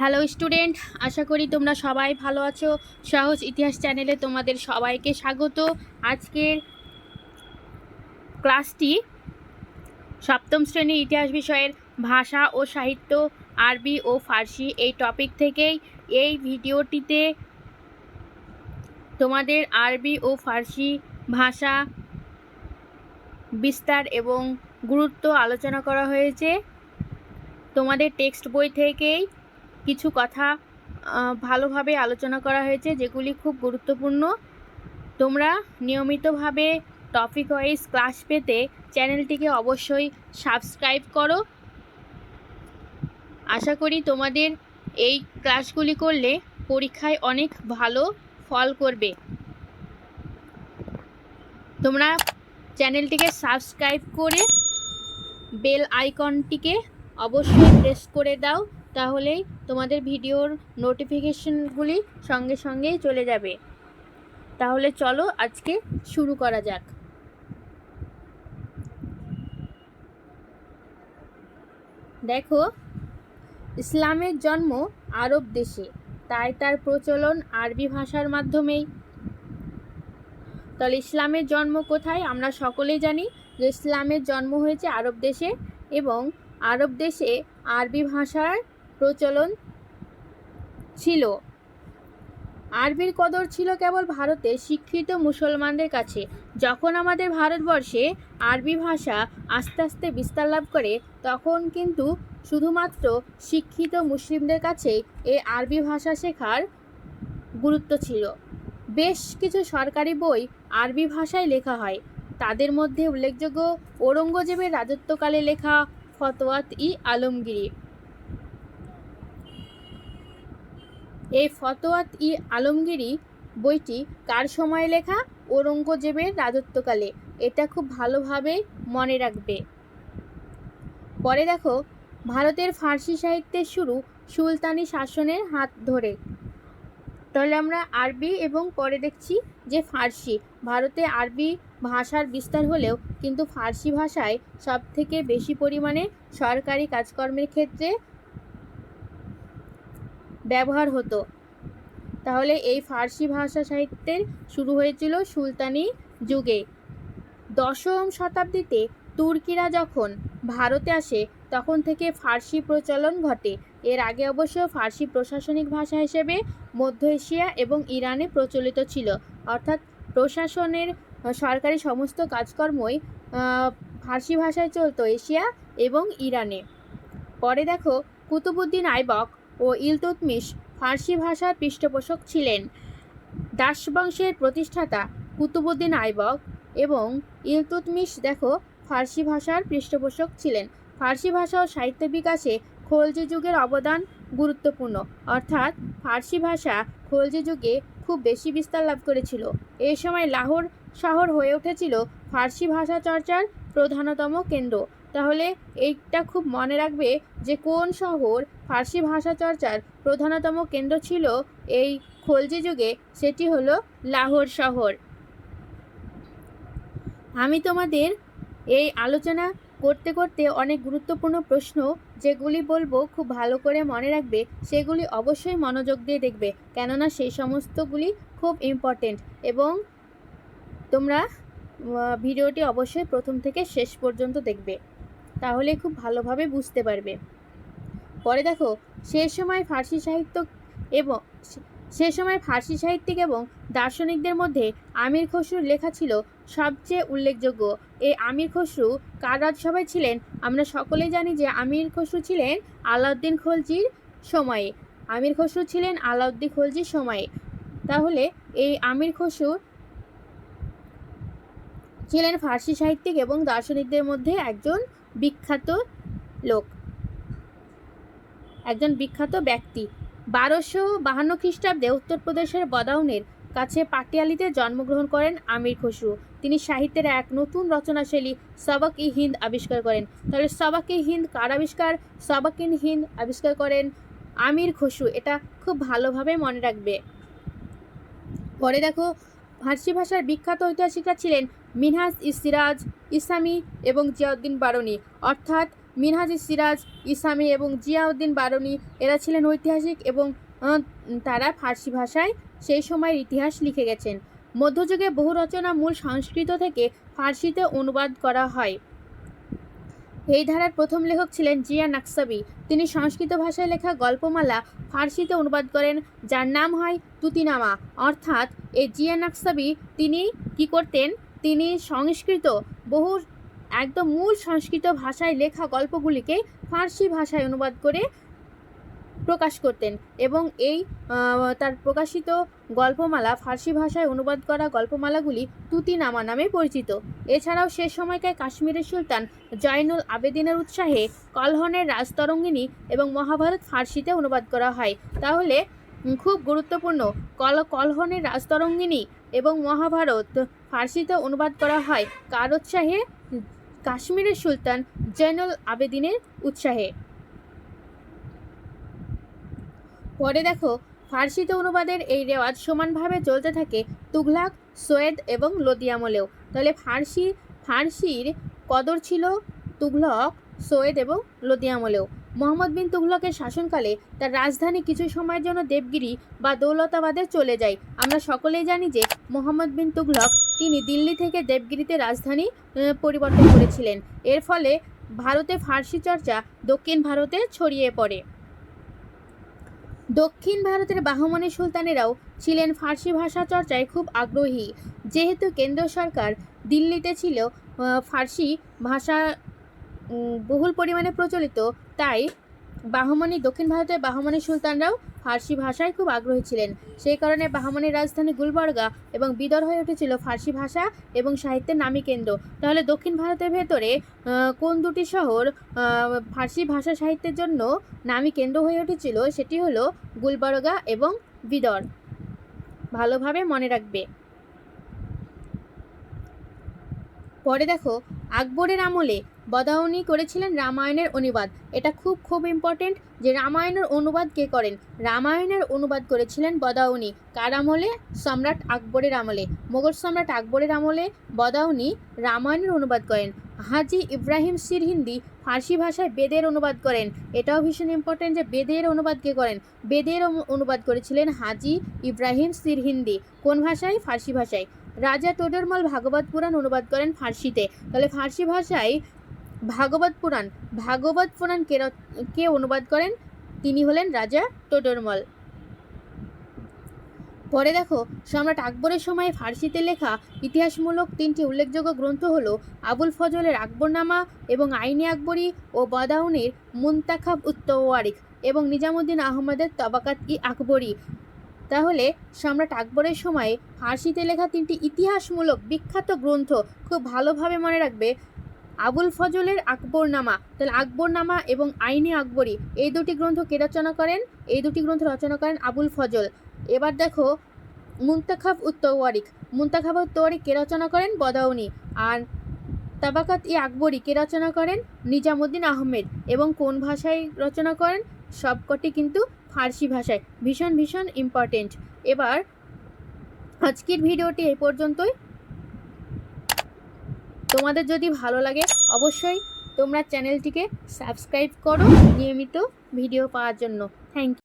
Hello student, আশা করি তোমরা সবাই ভালো আছো। সহজ ইতিহাস চ্যানেলে তোমাদের সবাইকে স্বাগত। আজকের ক্লাসটি সপ্তম শ্রেণীর ইতিহাস বিষয়ের ভাষা ও সাহিত্য, আরবি ও ফার্সি এই টপিক থেকেই। এই ভিডিওটিতে তোমাদের আরবি ও ফার্সি ভাষা বিস্তার এবং গুরুত্ব আলোচনা করা হয়েছে। তোমাদের টেক্সট বই থেকেই কিছু কথা ভালোভাবে আলোচনা করা হয়েছে, যেগুলি খুব গুরুত্বপূর্ণ। তোমরা নিয়মিতভাবে টপিক ওয়াইজ ক্লাস পেতে চ্যানেলটিকে অবশ্যই সাবস্ক্রাইব করো। আশা করি তোমাদের এই ক্লাসগুলি করলে পরীক্ষায় অনেক ভালো ফল করবে। তোমরা চ্যানেলটিকে সাবস্ক্রাইব করে বেল আইকনটিকে অবশ্যই প্রেস করে দাও, তাহলেই তোমাদের ভিডিওর নোটিফিকেশনগুলি সঙ্গে সঙ্গেই চলে যাবে। তাহলে চলো আজকে শুরু করা যাক। দেখো, ইসলামের জন্ম আরব দেশে, তাই তার প্রচলন আরবি ভাষার মাধ্যমেই। তাহলে ইসলামের জন্ম কোথায়? আমরা সকলেই জানি যে ইসলামের জন্ম হয়েছে আরব দেশে, এবং আরব দেশে আরবি ভাষার প্রচলন ছিল। আরবির কদর ছিল কেবল ভারতে শিক্ষিত মুসলমানদের কাছে। যখন আমাদের ভারতবর্ষে আরবি ভাষা আস্তে আস্তে বিস্তার লাভ করে, তখন কিন্তু শুধুমাত্র শিক্ষিত মুসলিমদের কাছেই এই আরবি ভাষা শেখার গুরুত্ব ছিল। বেশ কিছু সরকারি বই আরবি ভাষায় লেখা হয়। তাদের মধ্যে উল্লেখযোগ্য ঔরঙ্গজেবের রাজত্বকালে লেখা ফতোয়াত-ই-আলমগীর। এই ফতোয়াত-ই-আলমগীর বইটি কার সময়ে লেখা? ঔরঙ্গজেবের রাজত্বকালে। এটা খুব ভালোভাবে মনে রাখবে। পরে দেখো, ভারতের ফার্সি সাহিত্যের শুরু সুলতানি শাসনের হাত ধরে। তাহলে আমরা আরবি এবং পরে দেখছি যে ফার্সি। ভারতে আরবি ভাষার বিস্তার হলেও কিন্তু ফার্সি ভাষায় সবথেকে বেশি পরিমাণে সরকারি কাজকর্মের ক্ষেত্রে ব্যবহার হতো। তাহলে এই ফার্সি ভাষা সাহিত্যের শুরু হয়েছিল সুলতানি যুগে। দশম শতাব্দীতে তুর্কিরা যখন ভারতে আসে, তখন থেকে ফার্সি প্রচলন ঘটে। এর আগে অবশ্য ফার্সি প্রশাসনিক ভাষা হিসেবে মধ্য এশিয়া এবং ইরানে প্রচলিত ছিল। অর্থাৎ প্রশাসনের সরকারি সমস্ত কাজকর্মই ফার্সি ভাষায় চলতো এশিয়া এবং ইরানে। পরে দেখো, কুতুবউদ্দিন আইবক ও ইলতুৎমিশ ফার্সি ভাষার পৃষ্ঠপোষক ছিলেন। দাস বংশের প্রতিষ্ঠাতা কুতুবউদ্দিন আইবক এবং ইলতুৎমিশ দেখো ফার্সি ভাষার পৃষ্ঠপোষক ছিলেন। ফার্সি ভাষা ও সাহিত্য বিকাশে খলজি যুগের অবদান গুরুত্বপূর্ণ। অর্থাৎ ফার্সি ভাষা খলজি যুগে খুব বেশি বিস্তার লাভ করেছিল। এই সময় লাহোর শহর হয়ে উঠেছিল ফার্সি ভাষা চর্চার প্রধানতম কেন্দ্র। তাহলে এইটা খুব মনে রাখবে যে কোন শহর ফার্সি ভাষা চর্চার প্রধানতম কেন্দ্র ছিল এই খলজি যুগে, সেটি হলো লাহোর শহর। আমি তোমাদের এই আলোচনা করতে করতে অনেক গুরুত্বপূর্ণ প্রশ্ন যেগুলি বলবো খুব ভালো করে মনে রাখবে, সেগুলি অবশ্যই মনোযোগ দিয়ে দেখবে, কেননা সেই সমস্তগুলি খুব ইম্পর্টেন্ট। এবং তোমরা ভিডিওটি অবশ্যই প্রথম থেকে শেষ পর্যন্ত দেখবে, তাহলে খুব ভালোভাবে বুঝতে পারবে। পরে দেখো, সে সময় ফার্সি সাহিত্যিক এবং দার্শনিকদের মধ্যে আমির খসরুর লেখা ছিল সবচেয়ে উল্লেখযোগ্য। এই আমির খসরু কার রাজসভায় ছিলেন? আমরা সকলেই জানি যে আমির খসরু ছিলেন আলাউদ্দিন খলজির সময়ে। আমির খসরু ছিলেন আলাউদ্দিন খলজির সময়ে। তাহলে এই আমির খসরু ছিলেন ফার্সি সাহিত্যিক এবং দার্শনিকদের মধ্যে একজন বিখ্যাত লোক, একজন বিখ্যাত ব্যক্তি। 1252 খ্রিস্টাব্দে উত্তরপ্রদেশের বদাউনের কাছে পাটিয়ালিতে জন্মগ্রহণ করেন আমির খসরু। তিনি সাহিত্যের এক নতুন রচনাশৈলী সবক-ই-হিন্দ আবিষ্কার করেন। তাহলে সবক-ই-হিন্দ কার আবিষ্কার? সবক-ই-হিন্দ আবিষ্কার করেন আমির খসরু। এটা খুব ভালোভাবে মনে রাখবে। পরে দেখো, ফার্সি ভাষার বিখ্যাত ঐতিহাসিকরা ছিলেন মিনহাজ-ই-সিরাজ, ইসামি এবং জিয়াউদ্দিন বারনী। অর্থাৎ মিনহাজ সিরাজ ইসামি এবং জিয়াউদ্দিন বারুনি এরা ছিলেন ঐতিহাসিক এবং তারা ফার্সি ভাষায় সেই সময়ের ইতিহাস লিখে গেছেন। মধ্যযুগে বহু রচনা মূল সংস্কৃত থেকে ফার্সিতে অনুবাদ করা হয়। এই ধারার প্রথম লেখক ছিলেন জিয়া নাকসাবি। তিনি সংস্কৃত ভাষায় লেখা গল্পমালা ফার্সিতে অনুবাদ করেন, যার নাম হয় তুতিনামা। অর্থাৎ এই জিয়া নাকসাবি তিনি কি করতেন, তিনি সংস্কৃত বহু একদম মূল সংস্কৃত ভাষায় লেখা গল্পগুলিকে ফার্সি ভাষায় অনুবাদ করে প্রকাশ করতেন এবং এই তার প্রকাশিত গল্পমালা ফার্সি ভাষায় অনুবাদ করা গল্পমালাগুলি তুতিনামা নামে পরিচিত। এছাড়াও সে সময়কার কাশ্মীরের সুলতান জয়নুল আবেদিনের উৎসাহে কলহনের রাজতরঙ্গিনী এবং মহাভারত ফার্সিতে অনুবাদ করা হয়। তাহলে খুব গুরুত্বপূর্ণ, কলহনের রাজতরঙ্গিনী এবং মহাভারত ফার্সিতে অনুবাদ করা হয় কার উৎসাহে? কাশ্মীরের সুলতান জয়নুল আবেদিনের উৎসাহে। পরে দেখো, ফার্সিতে অনুবাদের এই রেওয়াজ সমানভাবে চলতে থাকে তুঘলক, সৈয়দ এবং লোদি আমলেও। তাহলে ফার্সির কদর ছিল তুঘলক, সৈয়দ এবং লোদি আমলেও। মোহাম্মদ বিন তুঘলকের শাসনকালে তার রাজধানী কিছু সময়ের জন্য দেবগিরি বা দৌলতাবাদে চলে যায়। আমরা সকলেই জানি যে মোহাম্মদ বিন তুঘলক তিনি দিল্লি থেকে দেবগিরিতে রাজধানী পরিবর্তন করেছিলেন। এর ফলে ভারতে ফার্সি চর্চা দক্ষিণ ভারতে ছড়িয়ে পড়ে। দক্ষিণ ভারতের বাহমনি সুলতানেরাও ছিলেন ফার্সি ভাষা চর্চায় খুব আগ্রহী। যেহেতু কেন্দ্র সরকার দিল্লিতে ছিল, ফার্সি ভাষা বহুল পরিমাণে প্রচলিত, তাই দক্ষিণ ভারতের বাহমনি সুলতানরাও ফার্সি ভাষায় খুব আগ্রহী ছিলেন। সেই কারণে বাহমনির রাজধানী গুলবর্গা এবং বিদর হয়ে উঠেছিল ফার্সি ভাষা এবং সাহিত্যের নামী কেন্দ্র। তাহলে দক্ষিণ ভারতের ভেতরে কোন দুটি শহর ফার্সি ভাষা সাহিত্যের জন্য নামী কেন্দ্র হয়ে উঠেছিল? সেটি হলো গুলবর্গা এবং বিদর। ভালোভাবে মনে রাখবে। পরে দেখো, আকবরের আমলে বদাউনি করেছিলেন রামায়ণের অনুবাদ। এটা খুব ইম্পর্টেন্ট যে রামায়ণের অনুবাদ কে করেন? রামায়ণের অনুবাদ করেছিলেন বদাউনি। কার আমলে? সম্রাট আকবরের আমলে। মোগল সম্রাট আকবরের আমলে বদাউনি রামায়ণের অনুবাদ করেন। হাজি ইব্রাহিম সিরহিন্দি ফার্সি ভাষায় বেদের অনুবাদ করেন। এটাও ভীষণ ইম্পর্টেন্ট যে বেদের অনুবাদ কে করেন? বেদের অনুবাদ করেছিলেন হাজি ইব্রাহিম সিরহিন্দি। কোন ভাষায়? ফার্সি ভাষায়। রাজা টোডরমল ভাগবত পুরাণ অনুবাদ করেন ফার্সিতে। তাহলে ফার্সি ভাষায় ভাগবত পুরাণ কে অনুবাদ করেন? তিনি হলেন রাজা টোডরমল। পরে দেখো, সম্রাট আকবরের সময় ফার্সিতে লেখা ইতিহাসমূলক তিনটি উল্লেখযোগ্য গ্রন্থ হলো আবুল ফজলের আকবরনামা এবং আইনে আকবরী ও বদাউনির মুনতাখাব উত-তওয়ারিখ এবং নিজামুদ্দিন আহমদের তবাকাত ই আকবরী। তাহলে সম্রাট আকবরের সময়ে ফার্সিতে লেখা তিনটি ইতিহাসমূলক বিখ্যাত গ্রন্থ খুব ভালোভাবে মনে রাখবে। আবুল ফজলের আকবরনামা, তাহলে আকবরনামা এবং আইনে আকবরী এই দুটি গ্রন্থ কে রচনা করেন? এই দুটি গ্রন্থ রচনা করেন আবুল ফজল। এবার দেখো, মুনতাখাব উত-তওয়ারিখ কে রচনা করেন? বদাউনি। আর তাবাকাত ই আকবরী কে রচনা করেন? নিজামুদ্দিন আহমেদ। এবং কোন ভাষায় রচনা করেন? সবকটি কিন্তু ফার্সি ভাষায়। ভীষণ ইম্পর্টেন্ট। এবার আজকের ভিডিওটি এই পর্যন্তই। তোমাদের যদি ভালো লাগে অবশ্যই তোমরা চ্যানেলটিকে সাবস্ক্রাইব করো নিয়মিত ভিডিও পাওয়ার জন্য। Thank you.